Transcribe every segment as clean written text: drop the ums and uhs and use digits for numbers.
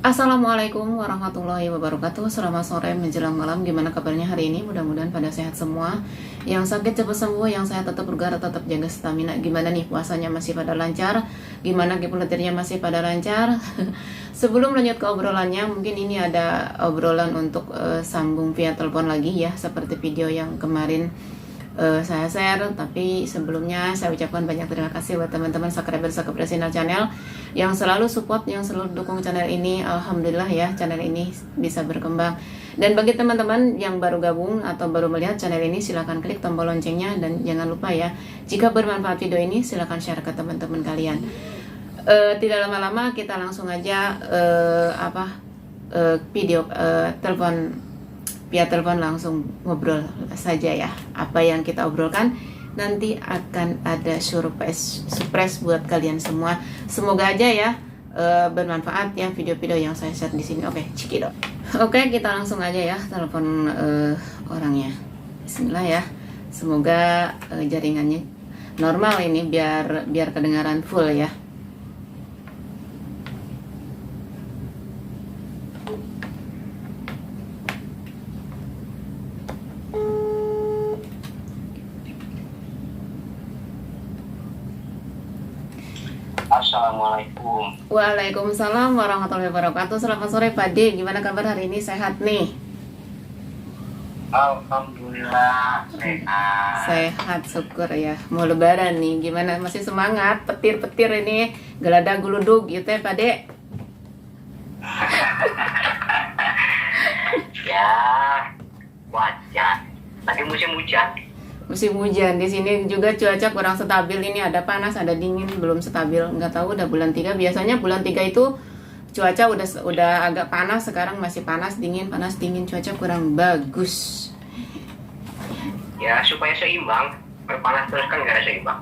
Assalamualaikum warahmatullahi wabarakatuh. Selamat sore menjelang malam. Gimana kabarnya hari ini? Mudah-mudahan pada sehat semua. Yang sakit cepat sembuh, yang sehat tetap bergerak, tetap jaga stamina. Gimana nih puasanya, masih pada lancar? Gimana kipuletirnya, masih pada lancar? Sebelum lanjut ke obrolannya, mungkin ini ada obrolan untuk sambung via telepon lagi ya, seperti video yang kemarin saya share. Tapi sebelumnya saya ucapkan banyak terima kasih buat teman-teman subscriber channel yang selalu support, yang selalu dukung channel ini. Alhamdulillah ya, channel ini bisa berkembang. Dan bagi teman-teman yang baru gabung atau baru melihat channel ini, silahkan klik tombol loncengnya. Dan jangan lupa ya, jika bermanfaat video ini, silahkan share ke teman-teman kalian. Tidak lama-lama, kita langsung aja video telepon via telepon, langsung ngobrol saja ya. Apa yang kita obrolkan nanti akan ada surprise buat kalian semua. Semoga aja ya bermanfaat ya video-video yang saya share di sini. Oke, cikidot. Oke, kita langsung aja ya telepon orangnya. Bismillah ya. Semoga jaringannya normal ini biar kedengaran full ya. Assalamualaikum. Waalaikumsalam warahmatullahi wabarakatuh. Selamat sore Pak D. Gimana kabar hari ini? Sehat nih? Alhamdulillah sehat. Sehat, syukur ya. Mau lebaran nih, gimana? Masih semangat? Petir-petir ini, geladak guludug gitu ya Pak D? Ya, wajar. Lagi musim hujan. Musim hujan di sini juga, cuaca kurang stabil ini, ada panas, ada dingin, belum stabil. Nggak tahu udah bulan 3. Biasanya bulan 3 itu cuaca udah agak panas, sekarang masih panas dingin, cuaca kurang bagus. Ya, supaya seimbang. Berpanas terus kan gak ada seimbang.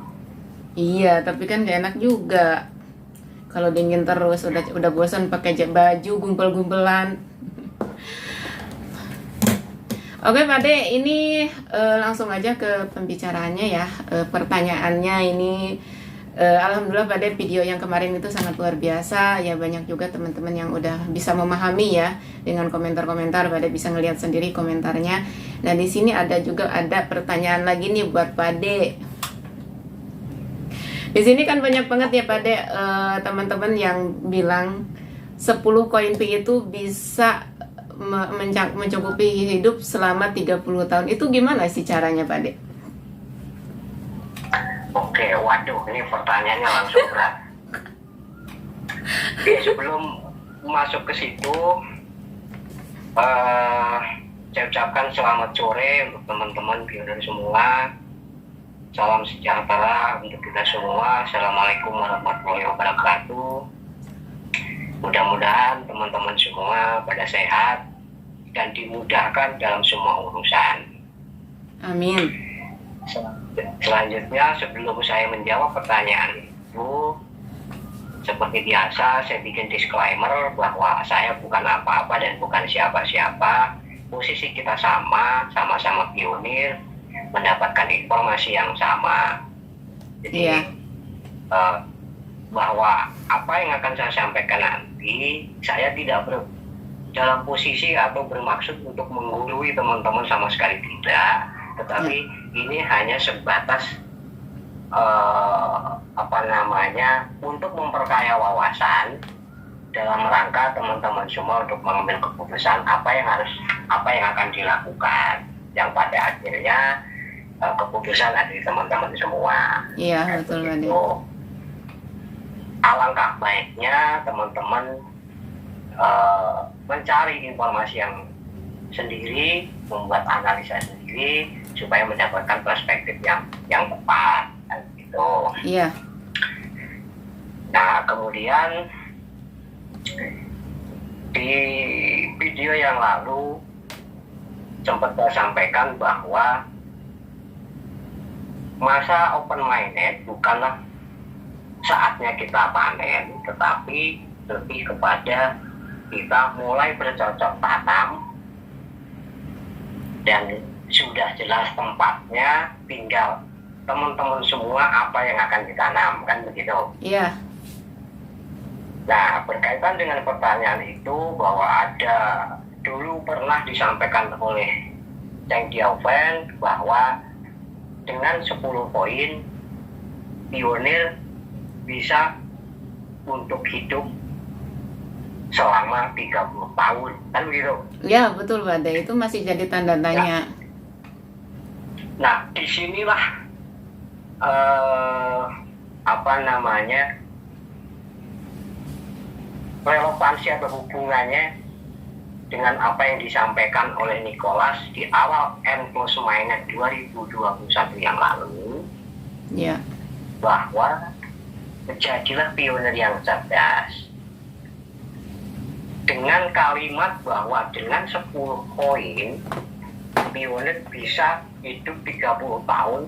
Iya, tapi kan gak enak juga. Kalau dingin terus, udah bosan pakai baju gumpel-gumpelan. Oke Pak De, ini langsung aja ke pembicaraannya ya. Pertanyaannya ini, alhamdulillah Pak De, video yang kemarin itu sangat luar biasa ya. Banyak juga teman-teman yang udah bisa memahami ya dengan komentar-komentar. Pak De bisa ngelihat sendiri komentarnya. Nah di sini ada pertanyaan lagi nih buat Pak De. Di sini kan banyak banget ya Pak De, teman-teman yang bilang 10 koin Pi itu bisa mencukupi hidup selama 30 tahun. Itu gimana sih caranya Pak De? Oke, waduh, ini pertanyaannya langsung berat. Oke, sebelum masuk ke situ, saya ucapkan selamat sore untuk teman-teman pioner semua. Salam sejahtera untuk kita semua. Assalamualaikum warahmatullahi wabarakatuh. Mudah-mudahan teman-teman semua pada sehat dan dimudahkan dalam semua urusan. Amin. Selanjutnya, sebelum saya menjawab pertanyaan itu, seperti biasa saya bikin disclaimer bahwa saya bukan apa-apa dan bukan siapa-siapa. Posisi kita sama-sama pionir, mendapatkan informasi yang sama. Jadi bahwa apa yang akan saya sampaikan nanti, saya tidak dalam posisi atau bermaksud untuk menggurui teman-teman, sama sekali tidak. Tetapi ini hanya sebatas untuk memperkaya wawasan dalam rangka teman-teman semua untuk mengambil keputusan apa yang akan dilakukan, yang pada akhirnya keputusan ada di teman-teman semua. Iya, betul Pak De. Alangkah baiknya teman-teman mencari informasi yang sendiri, membuat analisa sendiri supaya mendapatkan perspektif yang tepat, gitu. Iya. Nah, kemudian di video yang lalu sempat saya sampaikan bahwa masa open minded bukanlah saatnya kita panen, tetapi lebih kepada kita mulai bercocok tanam dan sudah jelas tempatnya, tinggal teman-teman semua apa yang akan ditanam, kan begitu. Iya. Nah, berkaitan dengan pertanyaan itu bahwa ada dulu pernah disampaikan oleh Cheng Xiaofen bahwa dengan 10 poin pionir bisa untuk hidup selama 30 tahun, kan begitu? Ya, betul Pak Ade, itu masih jadi tanda tanya. Nah, disinilah relevansi atau hubungannya dengan apa yang disampaikan oleh Nicholas di awal N+- 2021 yang lalu, Ya, bahwa menjadilah pionir yang cerdas. Dengan kalimat bahwa dengan 10 poin pionir bisa hidup 30 tahun,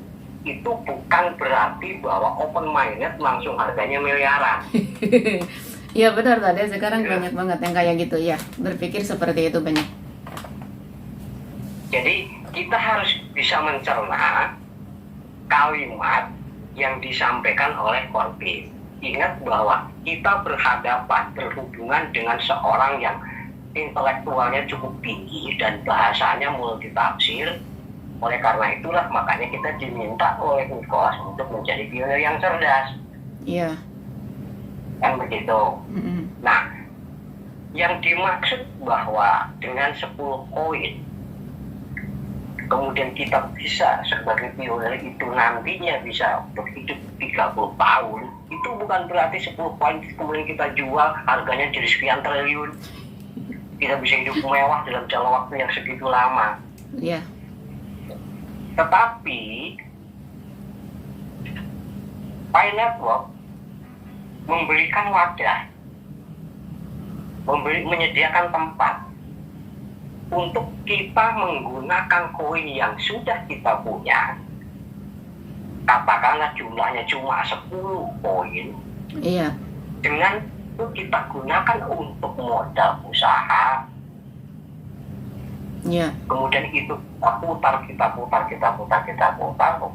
itu bukan berarti bahwa open minded langsung harganya miliaran. ya benar Pak Ade, sekarang banyak banget yang kayak gitu ya, berpikir seperti itu banyak. Jadi kita harus bisa mencerna kalimat yang disampaikan oleh Corbyn. Ingat bahwa kita berhubungan dengan seorang yang intelektualnya cukup tinggi dan bahasanya multitafsir. Oleh karena itulah makanya kita diminta oleh Nicholas untuk menjadi pionir yang cerdas. Iya. Kan begitu. Mm-mm. Nah, yang dimaksud bahwa dengan 10 poin kemudian kita bisa sebagai pionir itu nantinya bisa untuk hidup 30 tahun, itu bukan berarti 10 poin kemudian kita jual harganya jadi sekian triliun, kita bisa hidup mewah dalam jangka waktu yang segitu lama. Iya. Tetapi Pi Network memberikan wadah, menyediakan tempat untuk kita menggunakan koin yang sudah kita punya, katakanlah jumlahnya cuma 10 koin, Iya. dengan itu kita gunakan untuk modal usaha, Iya. kemudian itu kita putar,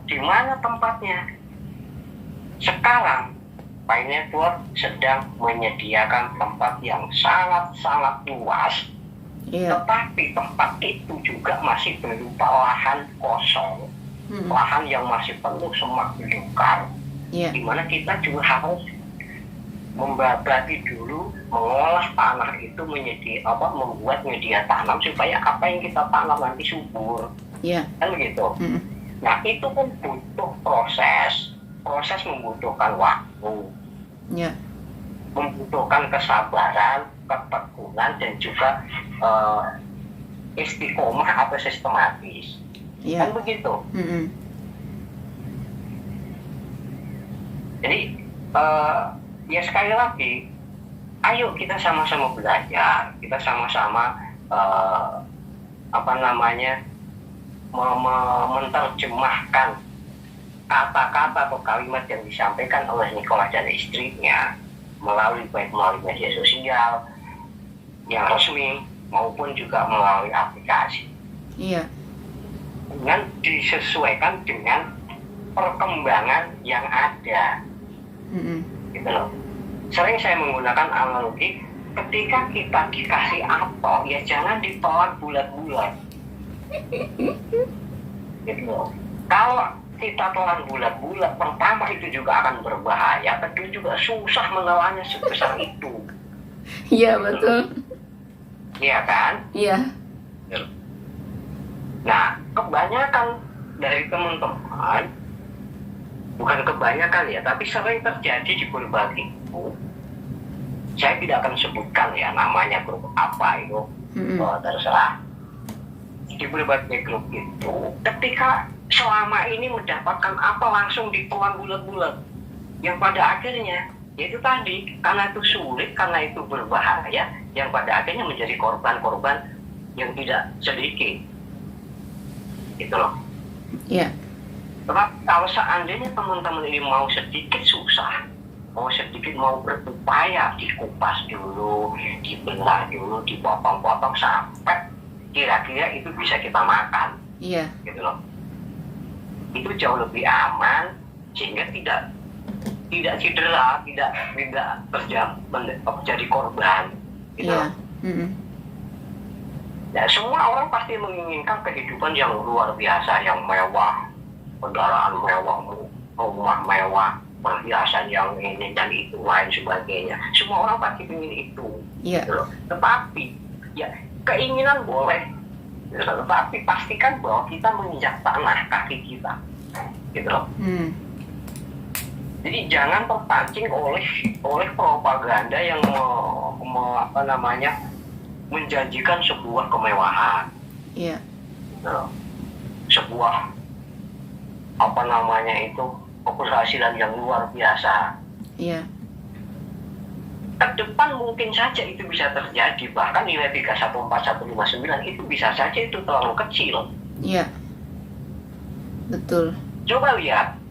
di mana tempatnya? Sekarang Pi Network sedang menyediakan tempat yang sangat-sangat luas. Iya. Tetapi tempat itu juga masih berupa lahan kosong, lahan yang masih penuh semak belukar, Iya. di mana kita juga harus berarti dulu mengolah tanah itu membuat media tanam supaya apa yang kita tanam nanti subur, Iya. kan begitu. Nah, itu pun butuh proses membutuhkan waktu, Iya. membutuhkan kesabaran, ketekunan, dan juga istiqomah atau sistematis. Iya. Kan begitu. Jadi ya sekali lagi, ayo kita sama-sama belajar, kita sama-sama menerjemahkan kata-kata atau kalimat yang disampaikan oleh Nicholas dan istrinya melalui media sosial yang resmi maupun juga melalui aplikasi. Iya. Dengan disesuaikan dengan perkembangan yang ada. Gitu loh. Sering saya menggunakan analogi, ketika kita dikasih apel, ya jangan ditolak bulat-bulat. Gitu loh. Kalau kita telan bulat-bulat, pertama itu juga akan berbahaya, kedua juga susah mengelolanya sebesar itu. Iya, betul. Iya kan? Iya. Nah, kebanyakan dari teman-teman, bukan kebanyakan ya, tapi sering terjadi di berbagai grup. Saya tidak akan sebutkan ya namanya grup apa itu, terserah. Di berbagai grup itu, ketika selama ini mendapatkan apa langsung ditelan bulat-bulat, yang pada akhirnya yaitu tadi, karena itu sulit, karena itu berbahaya, yang pada akhirnya menjadi korban-korban yang tidak sedikit. Gitu loh. Iya. Tetapi kalau seandainya teman-teman ini mau sedikit susah, mau berupaya, dikupas dulu, dibelah dulu, dipotong-potong sampai kira-kira itu bisa kita makan. Iya. Gitu loh. Itu jauh lebih aman, sehingga tidak tidak cedera, tidak terjadi korban. Gitu. Iya. Mm-mm. Ya, semua orang pasti menginginkan kehidupan yang luar biasa, yang mewah, kendaraan mewah, rumah mewah, perhiasan yang ini dan itu lain sebagainya. Semua orang pasti ingin itu. Iya. Gitu loh. Tetapi ya keinginan boleh, gitu loh. Tetapi pastikan bahwa kita menginjak tanah kaki kita. Gitu loh. Jadi jangan terpancing oleh propaganda yang menjanjikan sebuah kemewahan, Iya. sebuah keberhasilan yang luar biasa. Iya. Ke depan mungkin saja itu bisa terjadi, bahkan nilai 314159 itu bisa saja itu terlalu kecil. Iya. Betul. Coba lihat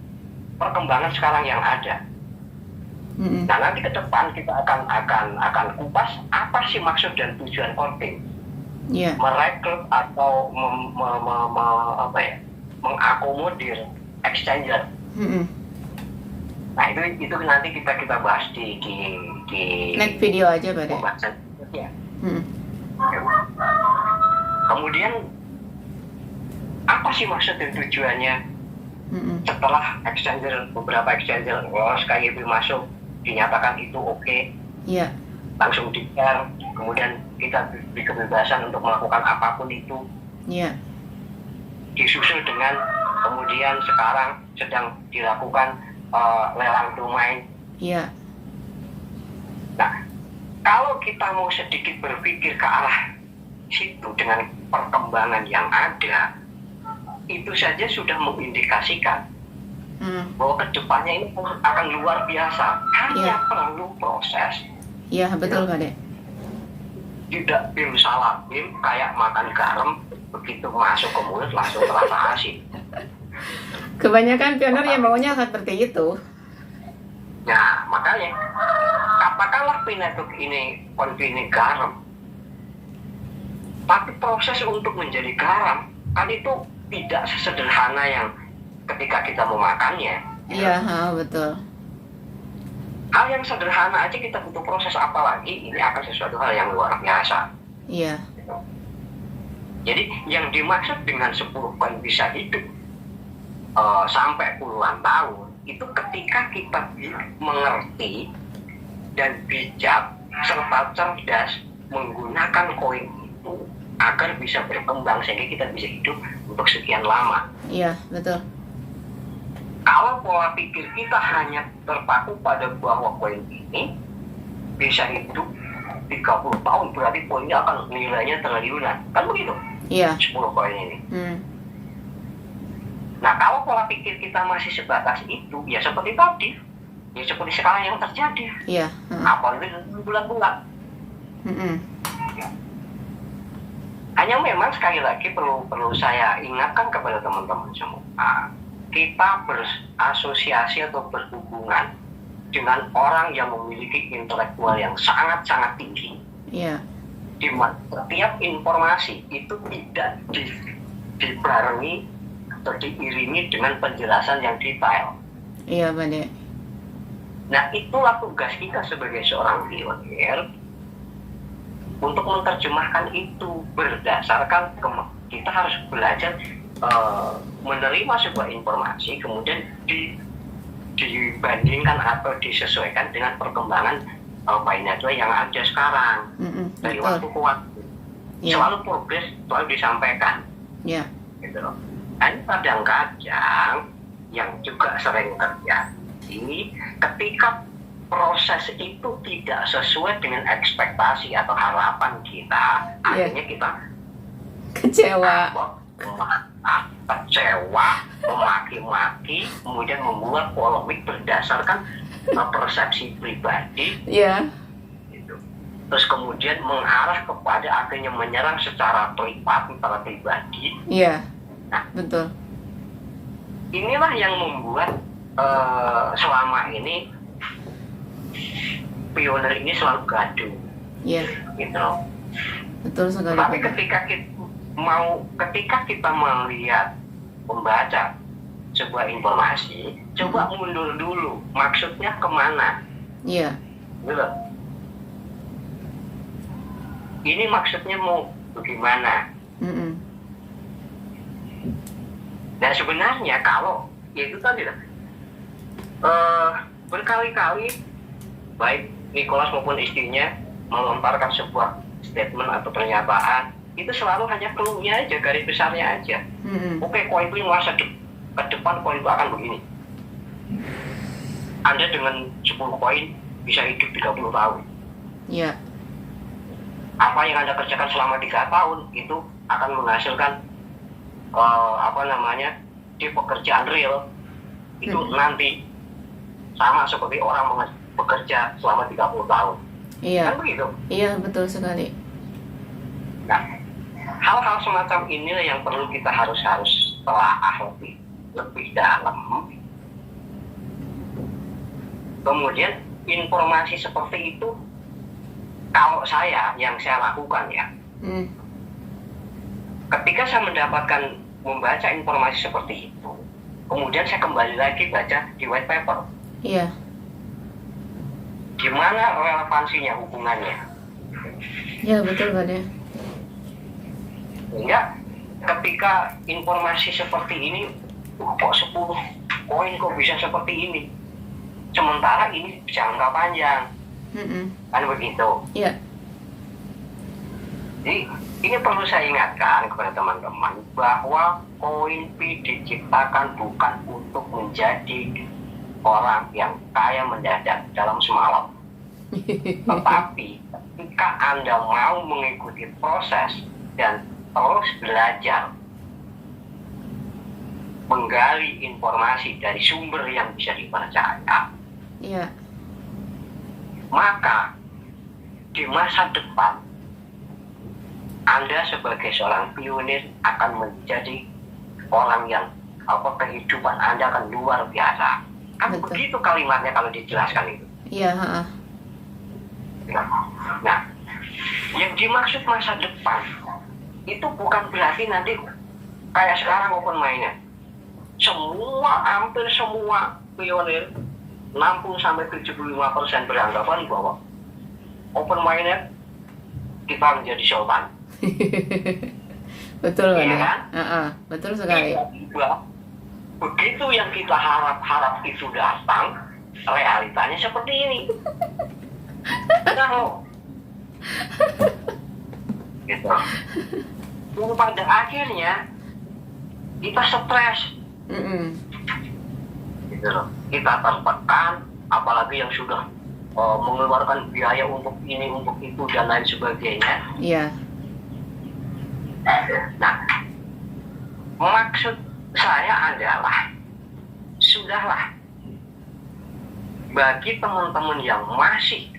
perkembangan sekarang yang ada. Mm-mm. Nah, nanti ke depan kita akan kupas apa sih maksud dan tujuan outing. Iya. Merekrut atau mengakomodir exchanger. Mm-mm. Nah, itu nanti kita bahas di Next video aja, Pak De. pembahasan berikutnya. Mm-mm. Kemudian apa sih maksud dan tujuannya? Mm-mm. Setelah beberapa exchanger lolos KYB masuk, dinyatakan itu oke, Iya. langsung di-share, kemudian kita diberi kebebasan untuk melakukan apapun itu, Iya. disusul dengan kemudian sekarang sedang dilakukan lelang domain. Iya. Nah, kalau kita mau sedikit berpikir ke arah situ dengan perkembangan yang ada, itu saja sudah mengindikasikan bahwa kedepannya ini akan luar biasa. Hanya perlu proses. Iya, betul, Pak De. Tidak bim salah bim, kayak makan garam, begitu masuk ke mulut langsung terasa asin. Kebanyakan pioner yang maunya seperti itu. Nah, makanya katakanlah peanut ini konfini garam, tapi proses untuk menjadi garam kan itu tidak sesederhana yang ketika kita memakannya. Iya, betul. Hal yang sederhana aja kita butuh proses, apalagi ini akan sesuatu hal yang luar biasa. Iya. Jadi yang dimaksud dengan 10 koin bisa hidup sampai puluhan tahun, itu ketika kita mengerti dan bijak serta cerdas menggunakan koin itu agar bisa berkembang sehingga kita bisa hidup untuk sekian lama. Iya, betul. Kalau pola pikir kita hanya terpaku pada bahwa koin ini bisa hidup 30 tahun, berarti koinnya akan nilainya triliunan, kan begitu? Iya. 10 koin ini. Nah, kalau pola pikir kita masih sebatas itu, ya seperti tadi, ya seperti sekarang yang terjadi. Iya. Apalagi bulan-bulan. Hanya memang sekali lagi perlu saya ingatkan kepada teman-teman semua, kita berasosiasi atau berhubungan dengan orang yang memiliki intelektual yang sangat-sangat tinggi. Iya. Di mana setiap informasi itu tidak dibarengi atau diiringi dengan penjelasan yang detail. Iya, Pak De. Nah, itulah tugas kita sebagai seorang pionir untuk menerjemahkan itu berdasarkan kita harus belajar menerima sebuah informasi, kemudian dibandingkan atau disesuaikan dengan perkembangan network yang ada sekarang. Dari waktu ke waktu. Selalu progres, selalu disampaikan. Iya. Gitu loh. Dan kadang-kadang yang juga sering terjadi ketika proses itu tidak sesuai dengan ekspektasi atau harapan kita, akhirnya kita kecewa, memaki-maki, kemudian membuat polemik berdasarkan persepsi pribadi. Iya. Gitu. Terus kemudian mengarah kepada akhirnya menyerang secara pribadi. Iya. Nah, betul. Inilah yang membuat selama ini pionir ini selalu gaduh. Iya. Gitu. Betul sekali. Tapi ketika kita melihat, membaca sebuah informasi, coba mundur dulu. Maksudnya kemana? Iya. Gitu. Ini maksudnya mau bagaimana? Mm-mm. Nah sebenarnya kalau ya itu tadi lah, berkali-kali baik Nicholas maupun istrinya melontarkan sebuah statement atau pernyataan, itu selalu hanya clue-nya aja, garis besarnya aja. Oke, koin itu masa ke depan koin itu akan begini. Anda dengan 10 koin bisa hidup 30 tahun. Iya. Apa yang Anda kerjakan selama 3 tahun itu akan menghasilkan di pekerjaan real itu nanti sama seperti orang bekerja selama 30 tahun. Iya. Kan begitu? Iya, betul sekali. Nah, hal-hal semacam inilah yang perlu kita harus telaah lebih dalam. Kemudian informasi seperti itu, kalau yang saya lakukan ya, ketika saya membaca informasi seperti itu, kemudian saya kembali lagi baca di white paper. Iya. Gimana relevansinya, hubungannya? Ya, betul Pak De. Sehingga ketika informasi seperti ini, kok 10 koin kok bisa seperti ini? Sementara ini jangka panjang. Kan begitu. Iya. Jadi ini perlu saya ingatkan kepada teman-teman bahwa koin Pi diciptakan bukan untuk menjadi orang yang kaya mendadak dalam semalam. Tetapi jika Anda mau mengikuti proses dan terus belajar menggali informasi dari sumber yang bisa dipercaya, Iya. maka di masa depan Anda sebagai seorang pionir akan menjadi orang yang kehidupan Anda akan luar biasa. Kan Betul. begitu kalimatnya kalau dijelaskan itu. Iya. Nah, yang dimaksud masa depan itu bukan berarti nanti kayak sekarang open minded. Hampir semua pionir 60-75% beranggapan bahwa open minded kita menjadi sultan. Betul Pak Iya De. kan? Betul sekali. Tiba-tiba begitu yang kita harap itu datang, realitanya seperti ini. Nah, gitu. Dan pada akhirnya kita stres, gitu loh. Kita tertekan, apalagi yang sudah mengeluarkan biaya untuk ini, untuk itu dan lain sebagainya. Iya. Nah, maksud saya adalah sudahlah, bagi teman-teman yang masih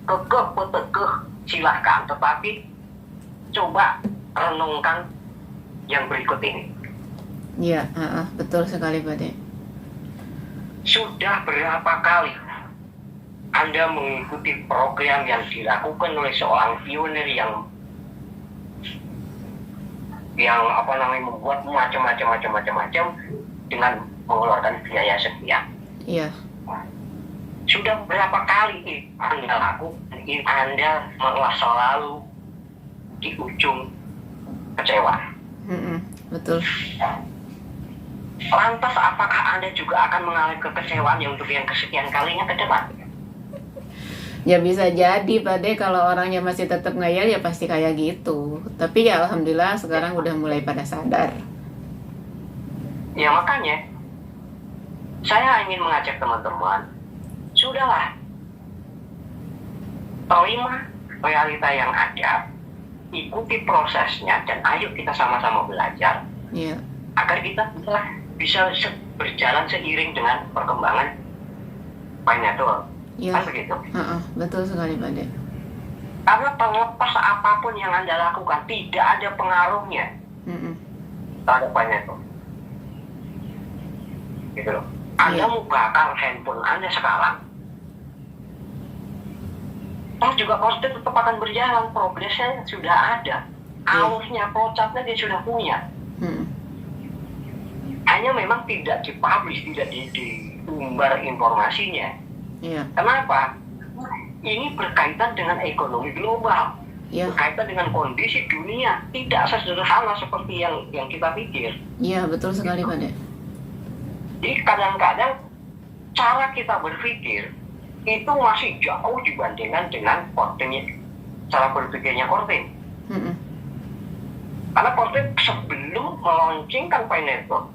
kekeh silahkan, tetapi coba renungkan yang berikut ini. Iya, betul sekali Pak De. Sudah berapa kali Anda mengikuti program yang dilakukan oleh seorang pionir yang membuat macam-macam dengan mengeluarkan biaya sekian? Iya. Sudah berapa kali Anda lakukan, Anda malah selalu di ujung kecewa? Betul. Lantas apakah Anda juga akan mengalami kekecewaan yang untuk yang kesekian kalinya ke depan? Ya bisa jadi Pak De, kalau orangnya masih tetap ngayal ya pasti kayak gitu. Tapi ya alhamdulillah sekarang udah mulai pada sadar. Ya makanya saya ingin mengajak teman-teman, sudahlah, terima realita yang ada, ikuti prosesnya, dan ayo kita sama-sama belajar. Iya. Agar kita bisa berjalan seiring dengan perkembangan financial. Iya. Kan begitu? Betul sekali Pak De. Karena terlepas apapun yang Anda lakukan, tidak ada pengaruhnya terhadap financial. Gitu loh. Anda mau bakar handphone Anda sekarang, juga proses tetap akan berjalan, progresnya sudah ada, alurnya, procatnya dia sudah punya. hanya memang tidak dipublish, tidak diumbar informasinya. Iya. Kenapa? Ini berkaitan dengan ekonomi global, Iya. berkaitan dengan kondisi dunia, tidak sesederhana seperti yang kita pikir. Iya, betul sekali, Pak De. Jadi kadang-kadang cara kita berpikir itu masih jauh dibandingkan dengan cara berpikirnya Kortin. Mm-mm. Karena Kortin sebelum meluncurkan Pi Network,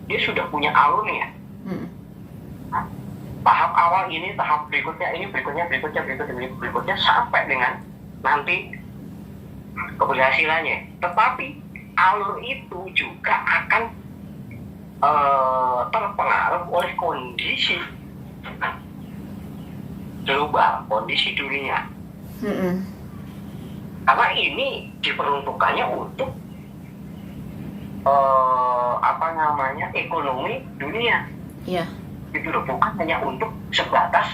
dia sudah punya alurnya. Mm-mm. Tahap awal ini, tahap berikutnya ini, berikutnya sampai dengan nanti keberhasilannya. Tetapi alur itu juga akan terpengaruh oleh kondisi global, kondisi dunia. Mm-mm. Karena ini diperuntukannya untuk ekonomi dunia. Iya. Itu loh, bukan hanya untuk sebatas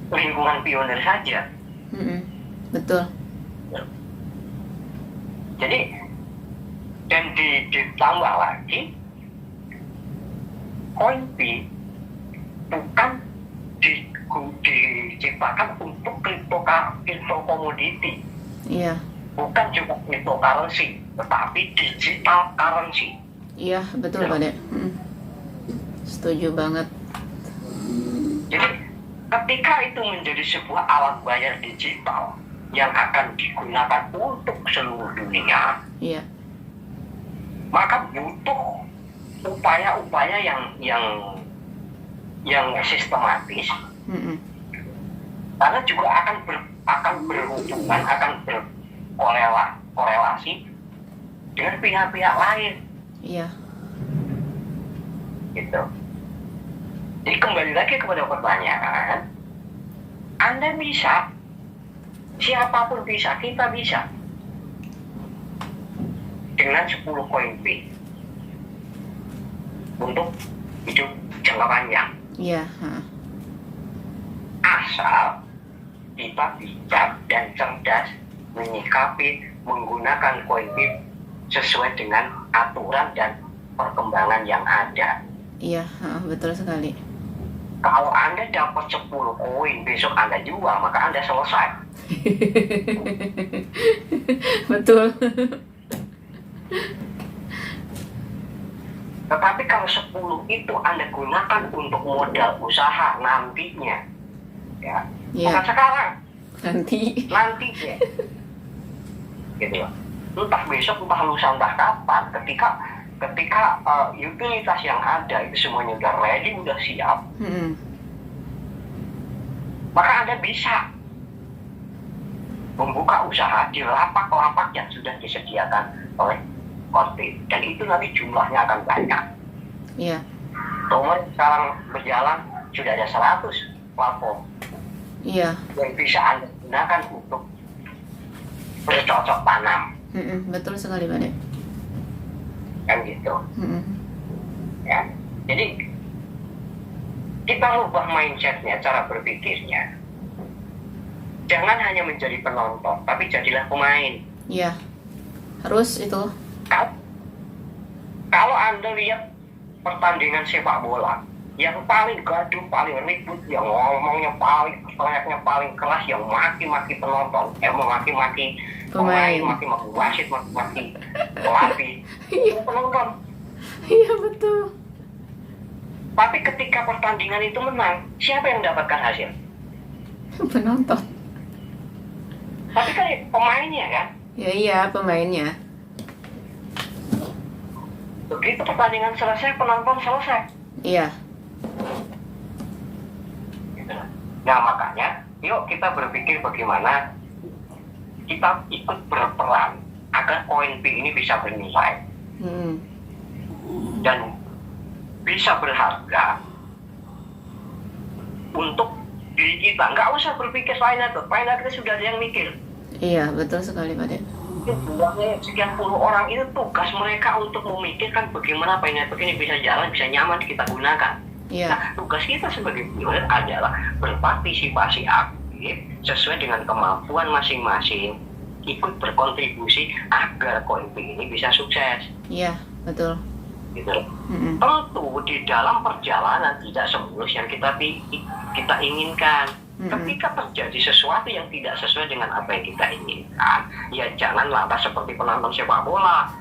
lingkungan pionir saja. Mm-mm. Betul. Jadi dan ditambah lagi, Coinbase bukan diciptakan untuk crypto commodity, Iya. bukan juga cryptocurrency, tetapi digital currency. Iya, betul, Pak De. Mm-mm. Setuju banget. Jadi ketika itu menjadi sebuah alat bayar digital yang akan digunakan untuk seluruh dunia, Iya. maka butuh upaya-upaya yang sistematis, Mm-mm. karena juga akan berhubungan, akan berkorelasi dengan pihak-pihak lain, Iya. gitu. Jadi kembali lagi kepada pertanyaan, Anda bisa, siapapun bisa, kita bisa dengan 10 Coinbase untuk hidup jangka panjang. Iya. Ha. Asal kita bijak dan cerdas menyikapi, menggunakan Coinbase sesuai dengan aturan dan perkembangan yang ada. Iya, ha, betul sekali. Kalau Anda dapat 10 koin, besok Anda jual, maka Anda selesai. Betul. Tetapi kalau 10 itu Anda gunakan untuk modal usaha nantinya, ya, Iya. bukan sekarang, Nantinya. gitu loh. Entah besok, entah lusa, entah kapan, ketika utilitas yang ada itu semuanya udah ready, udah siap, Mm-mm. maka Anda bisa membuka usaha di lapak-lapak yang sudah disediakan oleh Coinbase, dan itu nanti jumlahnya akan banyak. Iya. Nomor sekarang berjalan sudah ada 100 platform Iya. yang bisa Anda gunakan untuk bercocok tanam, Mm-mm. Betul sekali, Pak De. kan gitu. Mm-mm. Ya. Jadi kita rubah mindsetnya, cara berpikirnya. Jangan hanya menjadi penonton, tapi jadilah pemain. Iya. Harus itu. Kalau Anda lihat pertandingan sepak bola, yang paling gaduh, paling ribut, yang ngomongnya paling paling keras, yang maki-maki penonton, maki-maki pemain, maki-maki wasit, maki-maki pelatih, itu penonton. Iya, betul. Tapi ketika pertandingan itu menang, siapa yang mendapatkan hasil? Penonton. Tapi kan pemainnya kan. Ya iya, pemainnya. Begitu pertandingan selesai, penonton selesai. Iya. Gitu. Nah makanya, yuk kita berpikir bagaimana kita ikut berperan agar Coinbase ini bisa bernilai Mm-mm. dan bisa berharga untuk diri kita. Nggak usah berpikir finance kita sudah ada yang mikir. Iya, betul sekali, Pak De. Jumlahnya sekian puluh orang, itu tugas mereka untuk memikirkan bagaimana finance ini bisa jalan, bisa nyaman kita gunakan. Iya. Nah, tugas kita sebagai pionir adalah berpartisipasi aktif sesuai dengan kemampuan masing-masing. ikut berkontribusi agar Koinpay ini bisa sukses. Iya, betul. Gitu. Tentu di dalam perjalanan tidak semulus yang kita inginkan. Ketika terjadi sesuatu yang tidak sesuai dengan apa yang kita inginkan, ya jangan lantas seperti penonton sepak bola.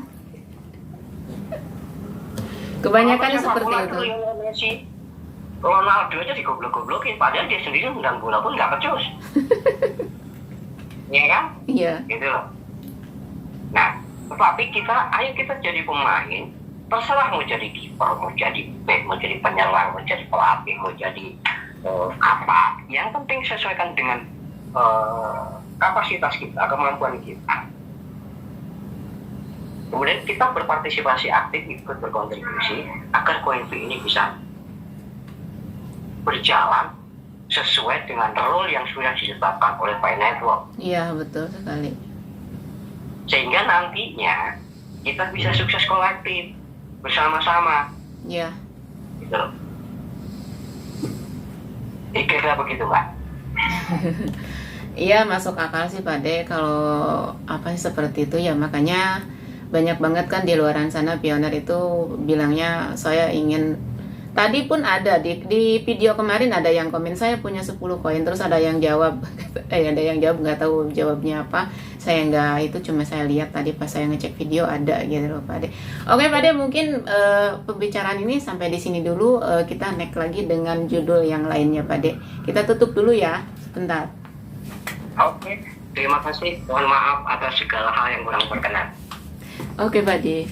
Kebanyakan seperti itu. Messi, Ronaldo aja digoblok-goblokin, padahal dia sendiri nendang bola pun nggak becus. Iya kan? Iya. Gitu loh. Nah, tetapi ayo kita jadi pemain, terserah mau jadi kiper, mau jadi back, mau jadi penyerang, mau jadi pelatih, mau jadi apa. Yang penting sesuaikan dengan kapasitas kita, kemampuan kita. Kemudian kita berpartisipasi aktif, ikut berkontribusi agar Koinpay ini bisa berjalan sesuai dengan role yang sudah ditetapkan oleh Pi Network. Iya, betul sekali. Sehingga nantinya kita bisa sukses kolektif bersama-sama. Iya. Gitu. Kira-kira begitu, Mbak. Iya, masuk akal sih Pak De. Kalau apa sih seperti itu ya, makanya banyak banget kan di luaran sana pioner itu bilangnya saya ingin. Tadi pun ada di video kemarin ada yang komen saya punya 10 koin, terus ada yang jawab ada yang jawab nggak tahu jawabnya apa. Saya nggak, itu cuma saya lihat tadi pas saya ngecek video ada gitu loh Pak De. Oke Pak De, mungkin pembicaraan ini sampai di sini dulu. Kita next lagi dengan judul yang lainnya Pak De. Kita tutup dulu ya sebentar. Oke, terima kasih. Mohon maaf atas segala hal yang kurang berkenan. Oke Pak De.